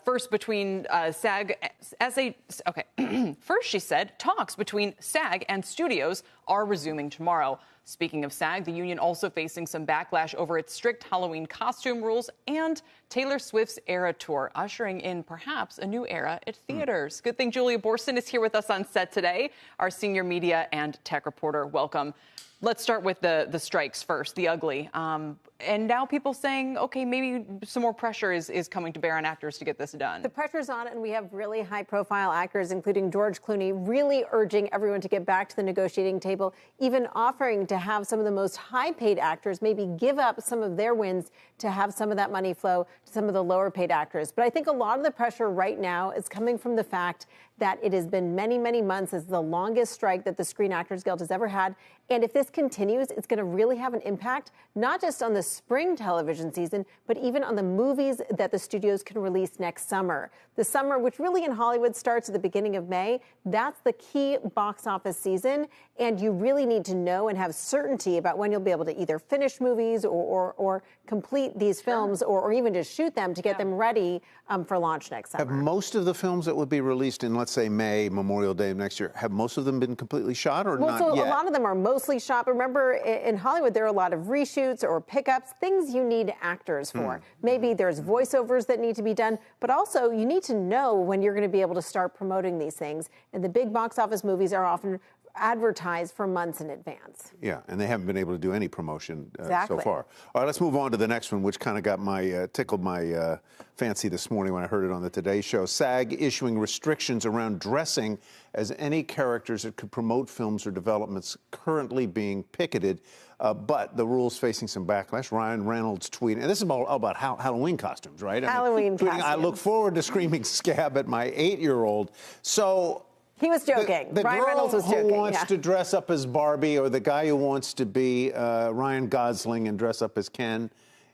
First, between First, she said talks between SAG and studios are resuming tomorrow. Speaking of SAG, the union also facing some backlash over its strict Halloween costume rules and Taylor Swift's Era Tour, ushering in perhaps a new era at theaters. Good thing Julia Borson is here with us on set today, our senior media and tech reporter. Welcome. Let's start with the strikes first, the ugly. And now people saying, okay, maybe some more pressure is coming to bear on actors to get this done. The pressure's on, and we have really high-profile actors, including George Clooney, really urging everyone to get back to the negotiating table, even offering to have some of the most high-paid actors maybe give up some of their wins to have some of that money flow to some of the lower-paid actors. But I think a lot of the pressure right now is coming from the fact that it has been many, many months. It's the longest strike that the Screen Actors Guild has ever had. And if this continues, it's going to really have an impact, not just on the spring television season, but even on the movies that the studios can release next summer. The summer, which really in Hollywood starts at the beginning of May, that's the key box office season. And you really need to know and have certainty about when you'll be able to either finish movies or complete these films or even just shoot them to get them ready for launch next summer. Have most of the films that would be released in, let's say, May, Memorial Day of next year, have most of them been completely shot or not so yet? A lot of them are mostly shot. But remember, in Hollywood, there are a lot of reshoots or pickups, things you need actors for. Maybe there's voiceovers that need to be done, but also you need to know when you're going to be able to start promoting these things. And the big box office movies are often advertised for months in advance. Yeah, and they haven't been able to do any promotion Exactly. so far. All right, let's move on to the next one, which kind of got my tickled my fancy this morning when I heard it on the Today Show. SAG issuing restrictions around dressing as any characters that could promote films or developments currently being picketed. But the rules facing some backlash. Ryan Reynolds tweeting, and this is all about Halloween costumes, right? Halloween costumes. I look forward to screaming scab at my 8-year-old. So he was joking. The Ryan girl Reynolds was joking. who wants to dress up as Barbie, or the guy who wants to be Ryan Gosling and dress up as Ken,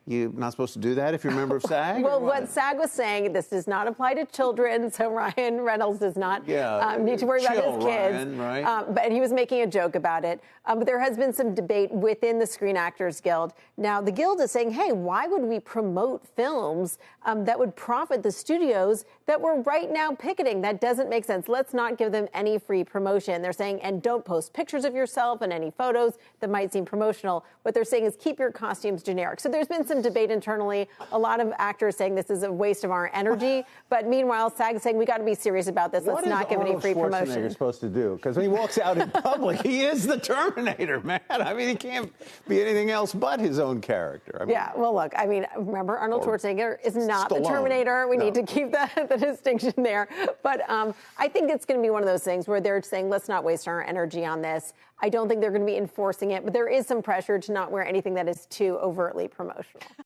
you're not supposed to do that if you're a member of SAG? Well, what SAG was saying, this does not apply to children, so Ryan Reynolds does not need to worry about his kids. Ryan, right? But he was making a joke about it. But there has been some debate within the Screen Actors Guild. Now, the Guild is saying, hey, why would we promote films that would profit the studios that we're right now picketing? That doesn't make sense. Let's not give them any free promotion. They're saying, and don't post pictures of yourself and any photos that might seem promotional. What they're saying is keep your costumes generic. So there's been some debate internally. A lot of actors saying this is a waste of our energy. But meanwhile, SAG is saying we got to be serious about this. Let's not give any free promotion. What is Arnold Schwarzenegger supposed to do? Because when he walks out in public, he is the Terminator, man. I mean, he can't be anything else but his own character. I mean, yeah, well, look, I mean, remember, Arnold Schwarzenegger is not the Stallone. Terminator. We need to keep the distinction there. But I think it's going to be one of those things where they're saying, let's not waste our energy on this. I don't think they're going to be enforcing it, but there is some pressure to not wear anything that is too overtly promotional.